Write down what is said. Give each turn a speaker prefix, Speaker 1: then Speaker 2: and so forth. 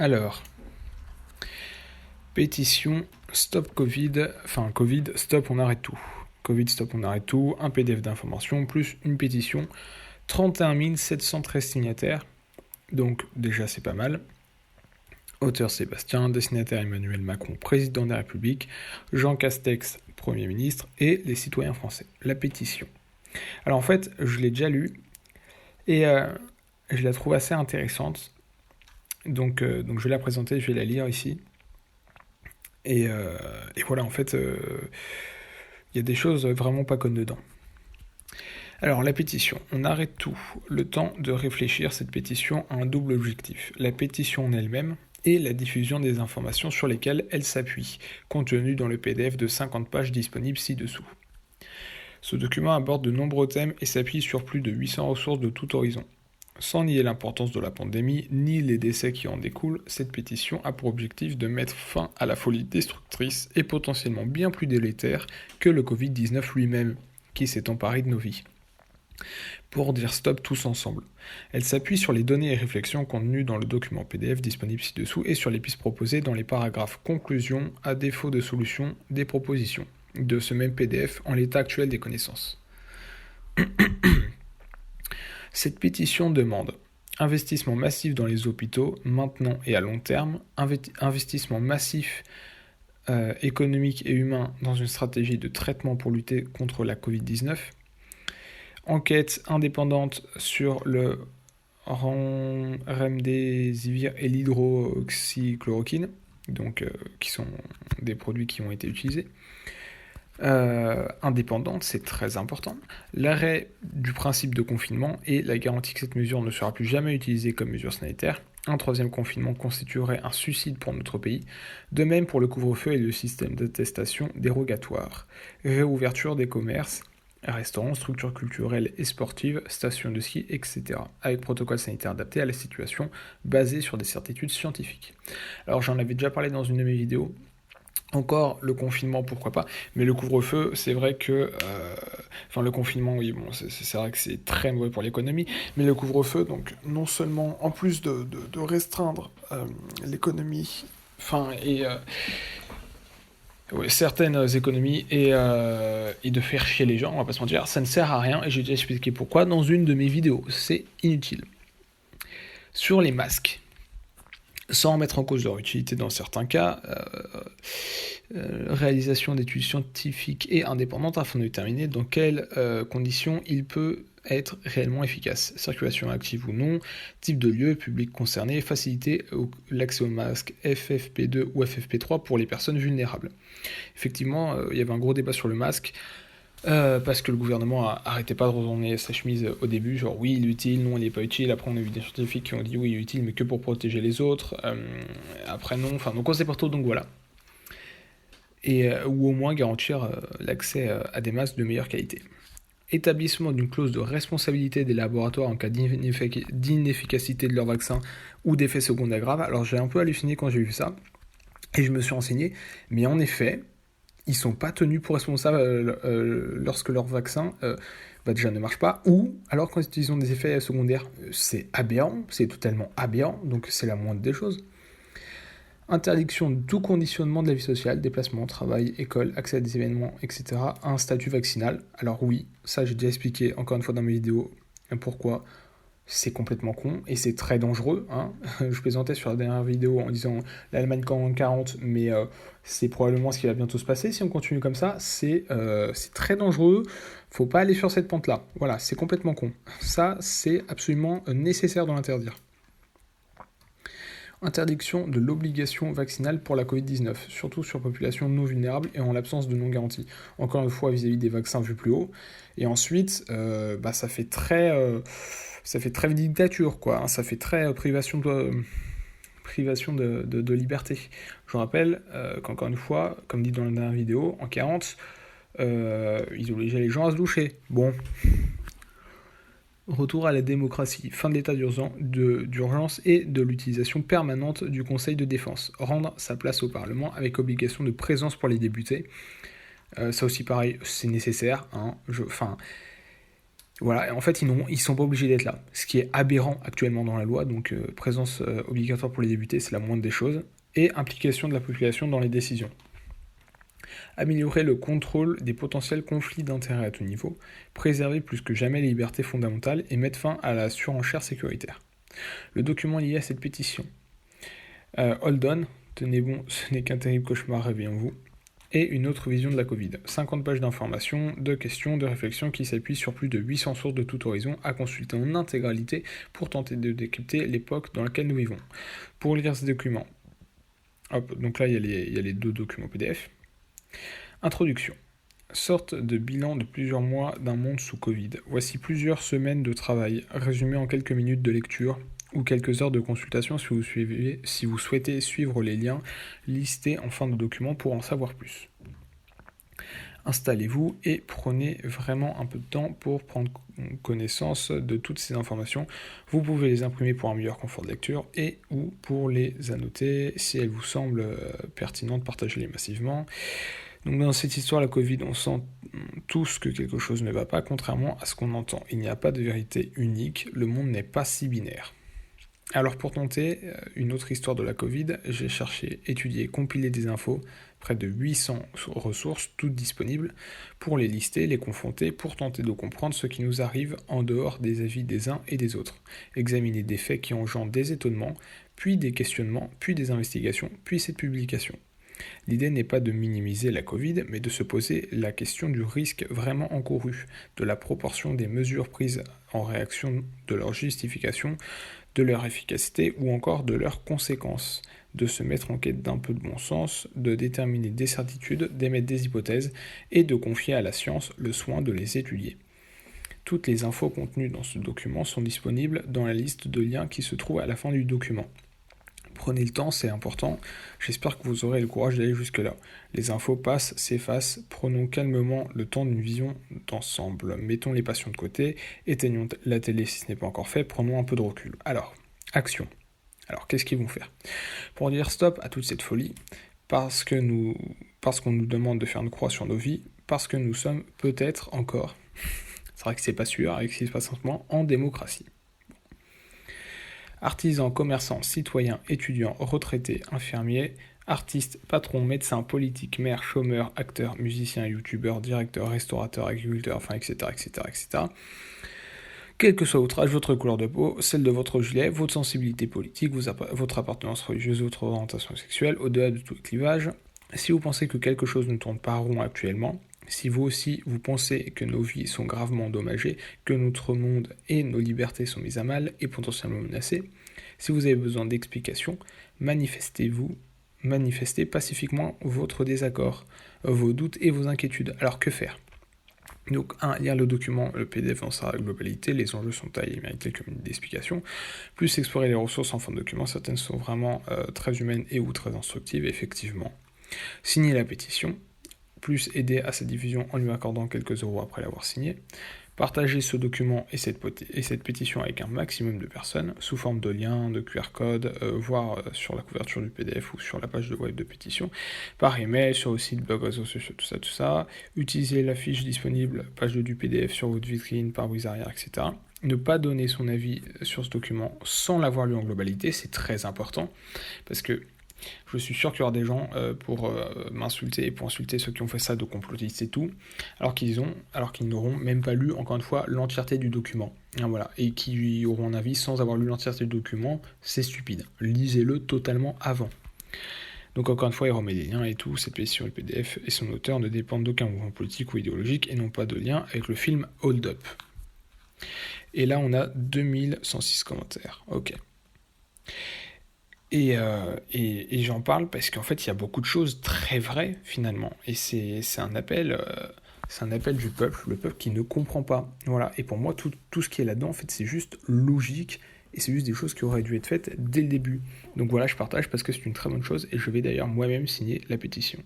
Speaker 1: Alors, pétition stop Covid, Covid stop on arrête tout. Covid stop on arrête tout, un PDF d'information plus une pétition, 31 713 signataires, donc déjà c'est pas mal. Auteur Sébastien, destinataire Emmanuel Macron, président de la République, Jean Castex, Premier ministre, et les citoyens français. La pétition. Alors en fait, je l'ai déjà lue, et je la trouve assez intéressante. Donc je vais la présenter, je vais la lire ici. Et voilà, en fait, il y a des choses vraiment pas connes dedans. Alors, la pétition. On arrête tout. Le temps de réfléchir, cette pétition a un double objectif. La pétition en elle-même et la diffusion des informations sur lesquelles elle s'appuie, contenues dans le PDF de 50 pages disponible ci-dessous. Ce document aborde de nombreux thèmes et s'appuie sur plus de 800 ressources de tout horizon. Sans nier l'importance de la pandémie, ni les décès qui en découlent, cette pétition a pour objectif de mettre fin à la folie destructrice et potentiellement bien plus délétère que le Covid-19 lui-même, qui s'est emparé de nos vies. Pour dire stop tous ensemble. Elle s'appuie sur les données et réflexions contenues dans le document PDF disponible ci-dessous et sur les pistes proposées dans les paragraphes conclusion, à défaut de solution, des propositions de ce même PDF en l'état actuel des connaissances. Cette pétition demande investissement massif dans les hôpitaux, maintenant et à long terme, investissement massif économique et humain dans une stratégie de traitement pour lutter contre la Covid-19, enquête indépendante sur le remdesivir et l'hydroxychloroquine, donc qui sont des produits qui ont été utilisés. Indépendante, c'est très important. L'arrêt du principe de confinement et la garantie que cette mesure ne sera plus jamais utilisée comme mesure sanitaire. Un troisième confinement constituerait un suicide pour notre pays. De même pour le couvre-feu et le système d'attestation dérogatoire. Réouverture des commerces, restaurants, structures culturelles et sportives, stations de ski, etc. Avec protocole sanitaire adapté à la situation, basé sur des certitudes scientifiques. Alors j'en avais déjà parlé dans une de mes vidéos. Encore le confinement, pourquoi pas, mais le couvre-feu, c'est vrai que... le confinement, oui, bon, c'est vrai que c'est très mauvais pour l'économie, mais le couvre-feu, donc non seulement, en plus de restreindre l'économie, certaines économies, et de faire chier les gens, on va pas se mentir, ça ne sert à rien, et j'ai déjà expliqué pourquoi dans une de mes vidéos, c'est inutile. Sur les masques, sans remettre en cause leur utilité dans certains cas, réalisation d'études scientifiques et indépendantes afin de déterminer dans quelles conditions il peut être réellement efficace. Circulation active ou non, type de lieu, public concerné, faciliter l'accès aux masques FFP2 ou FFP3 pour les personnes vulnérables. Effectivement, il y avait un gros débat sur le masque, parce que le gouvernement arrêtait pas de retourner sa chemise au début, genre oui il est utile, non il n'est pas utile, après on a vu des scientifiques qui ont dit oui il est utile mais que pour protéger les autres, après non, donc on sait pas trop, donc voilà. Et, ou au moins garantir l'accès à des masques de meilleure qualité. Établissement d'une clause de responsabilité des laboratoires en cas d'inefficacité de leur vaccin ou d'effets secondaires graves. Alors j'ai un peu halluciné quand j'ai vu ça, et je me suis renseigné, mais en effet, ils sont pas tenus pour responsables lorsque leur vaccin déjà ne marche pas, ou alors quand ils ont des effets secondaires. C'est aberrant, c'est totalement aberrant, donc c'est la moindre des choses. Interdiction de tout conditionnement de la vie sociale, déplacement, travail, école, accès à des événements, etc. à un statut vaccinal. Alors oui, ça j'ai déjà expliqué encore une fois dans mes vidéos pourquoi. C'est complètement con et c'est très dangereux. Je plaisantais sur la dernière vidéo en disant l'Allemagne en 40, mais c'est probablement ce qui va bientôt se passer si on continue comme ça. C'est très dangereux. Faut pas aller sur cette pente-là. Voilà, c'est complètement con. Ça, c'est absolument nécessaire de l'interdire. Interdiction de l'obligation vaccinale pour la Covid-19, surtout sur population non vulnérable et en l'absence de non-garantie. Encore une fois, vis-à-vis des vaccins vus plus haut. Et ensuite, ça fait très dictature, quoi. Ça fait très privation de liberté. Je rappelle qu'encore une fois, comme dit dans la dernière vidéo, en 40, ils obligeaient les gens à se doucher. Bon. Retour à la démocratie, fin de l'état d'urgence et de l'utilisation permanente du Conseil de défense. Rendre sa place au Parlement avec obligation de présence pour les députés. Ça aussi pareil, c'est nécessaire. Voilà, et en fait, ils sont pas obligés d'être là. Ce qui est aberrant actuellement dans la loi, donc présence obligatoire pour les députés, c'est la moindre des choses, et implication de la population dans les décisions. Améliorer le contrôle des potentiels conflits d'intérêts à tout niveau, préserver plus que jamais les libertés fondamentales et mettre fin à la surenchère sécuritaire. Le document lié à cette pétition. Hold on, tenez bon, ce n'est qu'un terrible cauchemar, réveillons-vous. Et une autre vision de la Covid. 50 pages d'informations, de questions, de réflexions qui s'appuient sur plus de 800 sources de tout horizon à consulter en intégralité pour tenter de décrypter l'époque dans laquelle nous vivons. Pour lire ce document, hop, donc là il y a les 2 documents PDF. Introduction. Sorte de bilan de plusieurs mois d'un monde sous Covid. Voici plusieurs semaines de travail, résumées en quelques minutes de lecture ou quelques heures de consultation si vous souhaitez suivre les liens listés en fin de document pour en savoir plus. Installez-vous et prenez vraiment un peu de temps pour prendre connaissance de toutes ces informations. Vous pouvez les imprimer pour un meilleur confort de lecture et ou pour les annoter si elles vous semblent pertinentes, partagez-les massivement. Donc dans cette histoire, la Covid, on sent tous que quelque chose ne va pas, contrairement à ce qu'on entend. Il n'y a pas de vérité unique, le monde n'est pas si binaire. Alors pour tenter une autre histoire de la Covid, j'ai cherché, étudié, compilé des infos, près de 800 ressources, toutes disponibles, pour les lister, les confronter, pour tenter de comprendre ce qui nous arrive en dehors des avis des uns et des autres. Examiner des faits qui engendrent des étonnements, puis des questionnements, puis des investigations, puis cette publication. L'idée n'est pas de minimiser la Covid, mais de se poser la question du risque vraiment encouru, de la proportion des mesures prises en réaction, de leur justification, de leur efficacité ou encore de leurs conséquences, de se mettre en quête d'un peu de bon sens, de déterminer des certitudes, d'émettre des hypothèses et de confier à la science le soin de les étudier. Toutes les infos contenues dans ce document sont disponibles dans la liste de liens qui se trouve à la fin du document. Prenez le temps, c'est important. J'espère que vous aurez le courage d'aller jusque-là. Les infos passent, s'effacent. Prenons calmement le temps d'une vision d'ensemble. Mettons les passions de côté. Éteignons la télé si ce n'est pas encore fait. Prenons un peu de recul. Alors, action. Alors, qu'est-ce qu'ils vont faire pour dire stop à toute cette folie, parce qu'on nous demande de faire une croix sur nos vies, parce que nous sommes peut-être encore, c'est vrai que c'est pas sûr avec ce qui se passe en ce moment, en démocratie. Artisans, commerçants, citoyens, étudiants, retraités, infirmiers, artistes, patrons, médecins, politiques, maires, chômeurs, acteurs, musiciens, youtubeurs, directeurs, restaurateurs, agriculteurs, enfin, etc., etc., etc. Quel que soit votre âge, votre couleur de peau, celle de votre gilet, votre sensibilité politique, votre appartenance religieuse, votre orientation sexuelle, au-delà de tout clivage, si vous pensez que quelque chose ne tourne pas rond actuellement, si vous aussi vous pensez que nos vies sont gravement endommagées, que notre monde et nos libertés sont mises à mal et potentiellement menacées, si vous avez besoin d'explications, manifestez pacifiquement votre désaccord, vos doutes et vos inquiétudes. Alors que faire ? Donc 1. Lire le document, le PDF dans sa globalité, les enjeux sont taillés et méritent quelques minutes d'explication. Plus explorer les ressources en fin de document, certaines sont vraiment très humaines et ou très instructives, effectivement. Signer la pétition, plus aider à sa diffusion en lui accordant quelques euros après l'avoir signé. Partager ce document et cette pétition avec un maximum de personnes, sous forme de liens, de QR code, voire sur la couverture du PDF ou sur la page de web de pétition, par email, sur le site, blog, réseaux sociaux, tout ça. Utiliser la fiche disponible, page du PDF sur votre vitrine, pare-brise arrière, etc. Ne pas donner son avis sur ce document sans l'avoir lu en globalité, c'est très important, parce que je suis sûr qu'il y aura des gens pour m'insulter et pour insulter ceux qui ont fait ça de complotistes et tout, alors qu'ils n'auront même pas lu, encore une fois, l'entièreté du document. Voilà. Et qui auront un avis sans avoir lu l'entièreté du document, c'est stupide. Lisez-le totalement avant. Donc encore une fois, il remet des liens et tout, cette pétition et le PDF et son auteur ne dépendent d'aucun mouvement politique ou idéologique et n'ont pas de lien avec le film Hold Up. Et là, on a 2106 commentaires. Ok. Et j'en parle parce qu'en fait, il y a beaucoup de choses très vraies, finalement. Et c'est un appel du peuple, le peuple qui ne comprend pas. Voilà. Et pour moi, tout ce qui est là-dedans, en fait, c'est juste logique. Et c'est juste des choses qui auraient dû être faites dès le début. Donc voilà, je partage parce que c'est une très bonne chose. Et je vais d'ailleurs moi-même signer la pétition.